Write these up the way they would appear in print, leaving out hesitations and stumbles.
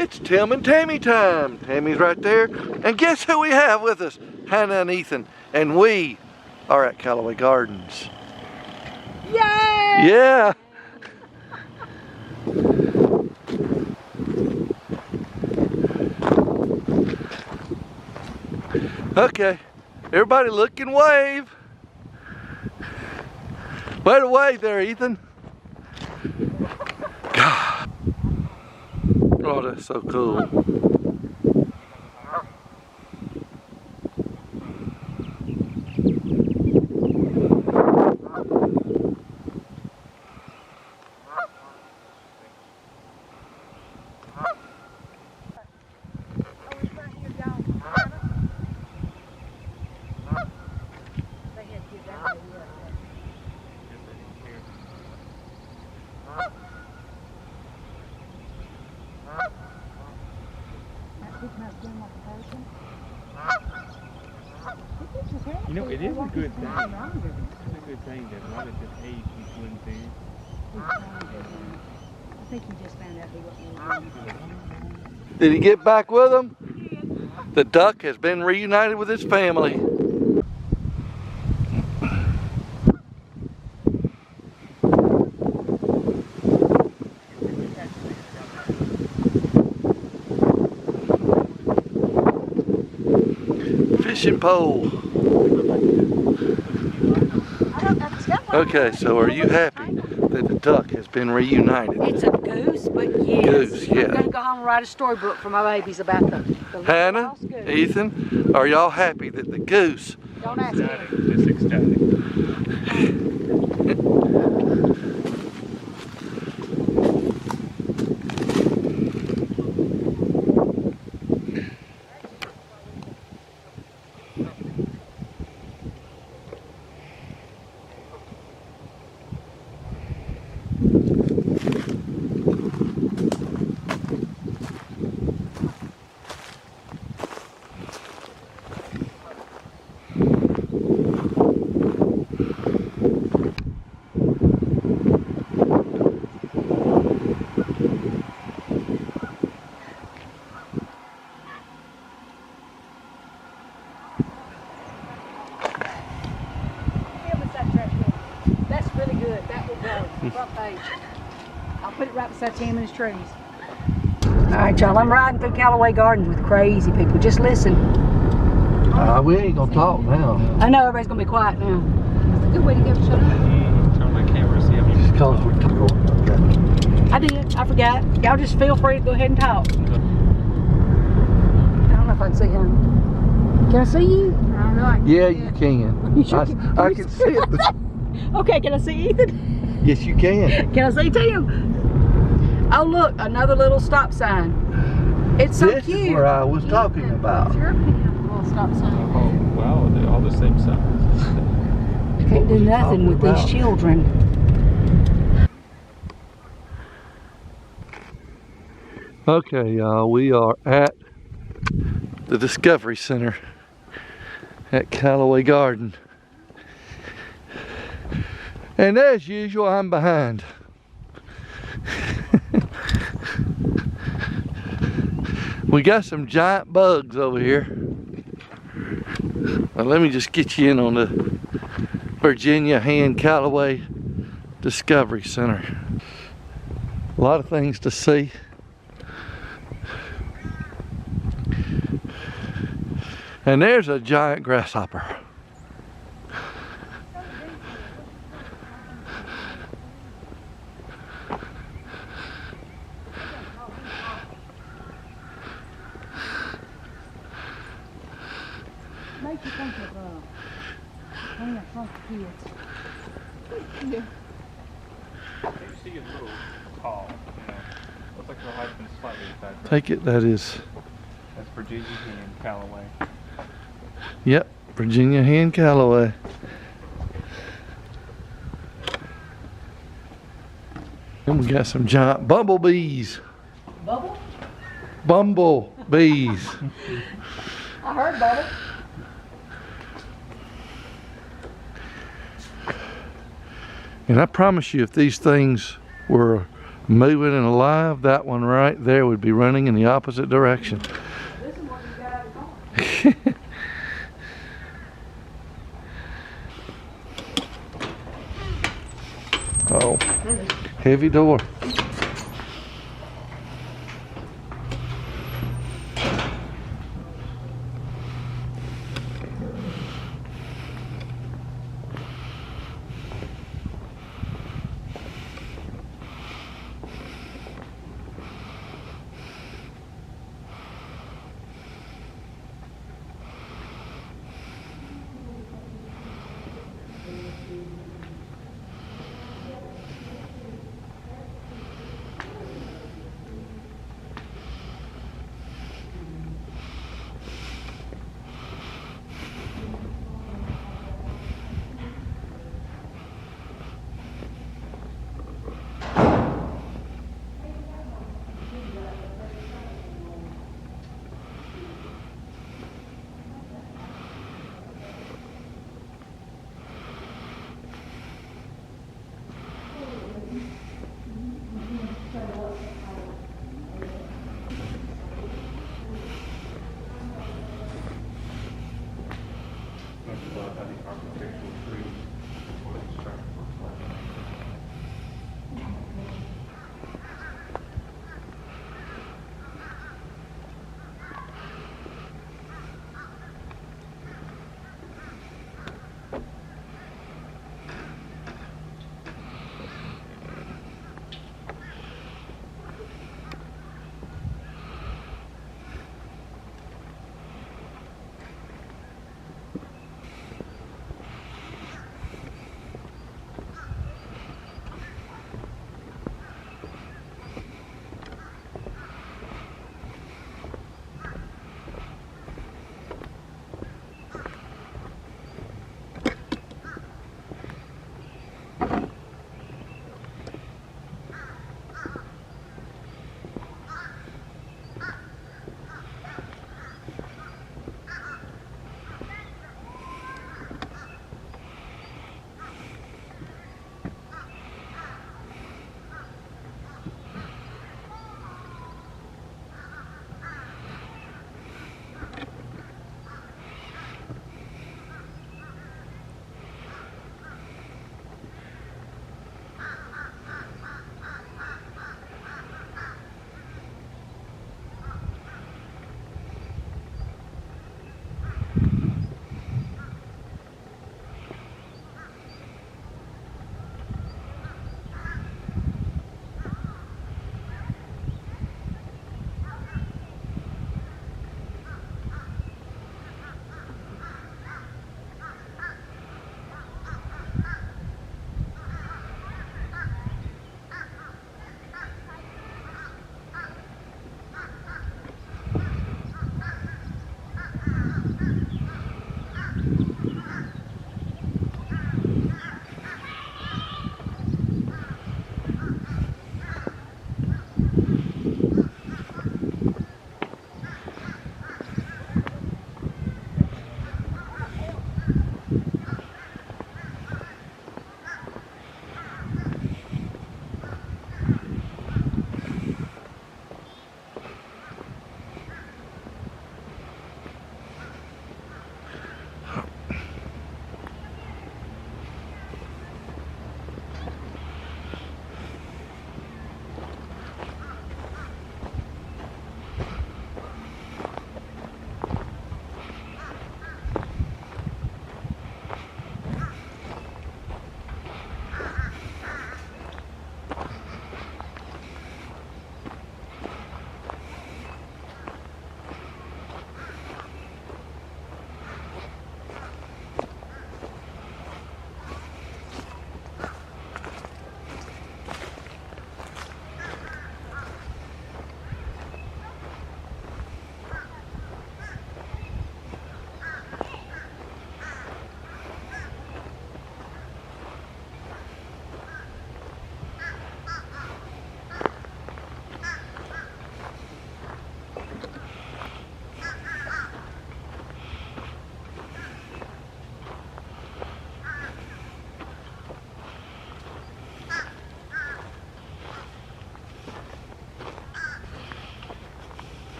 It's Tim and Tammy time. Tammy's right there. And guess who we have with us? Hannah and Ethan. And we are at Callaway Gardens. Yay! Yeah! Okay, everybody look and wave. Way to wave there, Ethan. God. Oh, that's so cool. You know, it is a good thing. It's a good thing that a lot of this age he's doing things. I think he just found out he wasn't doing. Did he get back with them? The duck has been reunited with his family. Fishing pole. Okay, so are you happy that the duck has been reunited? It's a goose, but yes. Goose, yeah. I'm gonna go home and write a storybook for my babies about the Hannah, lost goose. Ethan, are y'all happy that the goose? Don't ask me. Just ecstatic. That's really good. That will go. Front page. I'll put it right beside Tim and his trees. All right, y'all. I'm riding through Callaway Gardens with crazy people. Just listen. We ain't gonna talk now. I know everybody's gonna be quiet now. That's a good way to give a shut up. Turn my camera, see how many. Just cause we're talking. I did. I forgot. Y'all just feel free to go ahead and talk. I don't know if I can see him. Can I see you? I don't know. Yeah, you can. You sure I can see it. Okay, can I see Ethan? Yes, you can. Can I see Tim? Oh, look, another little stop sign. It's so This cute. is where I was talking about. Sure, little stop sign. Oh, wow, they're all the same size. Can't do nothing with these children. Okay, y'all, we are at the Discovery Center at Callaway Garden. And as usual, I'm behind. We got some giant bugs over here. Now let me just get you in on the Virginia Hand Callaway Discovery Center. A lot of things to see. And there's a giant grasshopper. Makes you think of one of the funky kids. Yeah. You see a little tall, you know. Looks like her height's been slightly exaggerated. Take it, that is. That's Virginia Hand Callaway. Yep, Virginia Hand Callaway. And we got some giant bumblebees. Bubble? Bumblebees. I heard Bubble. And I promise you, if these things were moving and alive. That one right there would be running in the opposite direction. This is one you got out of the car. Oh, heavy door.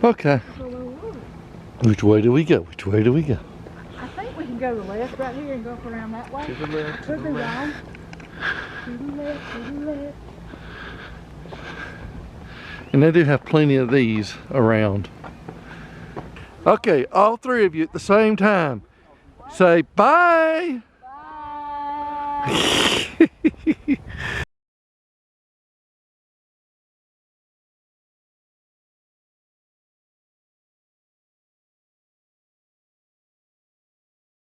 Okay. Which way do we go? Which way do we go? I think we can go to the left right here and go up around that way. To the left. Could be wrong. To the left, to the left. And they do have plenty of these around. Okay, all three of you at the same time. Say bye. Bye.